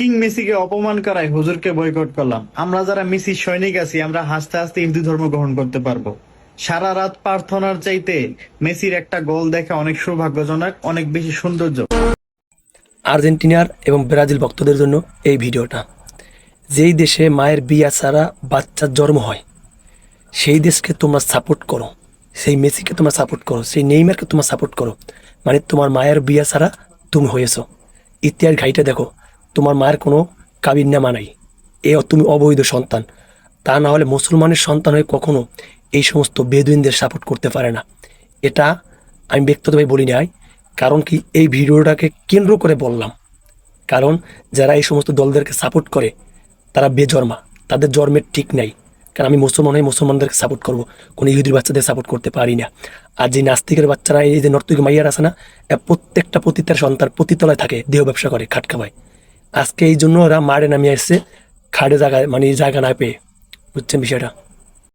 King মেসিকে অপমান করায় হুজুরকে বয়কট করলাম। আমরা যারা মেসির সৈনিক আছি আমরা হাসতে হাসতে হিন্দু ধর্ম গ্রহণ করতে পারবো। সারা রাত প্রার্থনার চাইতে মেসির একটা গোল দেখা অনেক সৌভাগ্যজনক, অনেক বেশি সৌন্দর্য। আর্জেন্টিনার এবং ব্রাজিল ভক্তদের জন্য এই ভিডিওটা। যেই দেশে মায়ের বিয়া ছাড়া বাচ্চার জন্ম হয় সেই দেশকে তোমরা সাপোর্ট করো, সেই মেসিকে তোমরা সাপোর্ট করো, সেই নেইমারকে তোমরা সাপোর্ট করো, মানে তোমার মায়ের বিয়া ছাড়া তুমি হয়েছ। ইতিহাস ঘাইটা দেখো, তোমার মায়ের কোনো কাবিননামা নাই, তুমি অবৈধ সন্তান। তা না হলে মুসলমানের সন্তান হয়ে কখনো এই সমস্ত বেদুইনদের সাপোর্ট করতে পারে না। এটা আমি ব্যক্তিগতভাবে বলি নাই, কারণ কি এই ভিডিওটাকে কেন্দ্র করে বললাম, কারণ যারা এই সমস্ত দলদেরকে সাপোর্ট করে তারা বেজন্মা, তাদের জন্মের ঠিক নাই। কারণ আমি মুসলমান হয়ে মুসলমানদেরকে সাপোর্ট করবো, কোনো ইহুদির বাচ্চাদের সাপোর্ট করতে পারি না। আর যে নাস্তিকের বাচ্চারা, এই যে নর্তকী মাইয়ার আছে না, প্রত্যেকটা পতিতার সন্তান পতিতলায় থাকে, দেহ ব্যবসা করে, খাট খাওয়ায়। আজকে এই জন্য ওরা মারে নামিয়ে এসছে, খাড়ে জায়গায়, মানে জায়গা না পেয়ে। বুঝছেন বিষয়টা?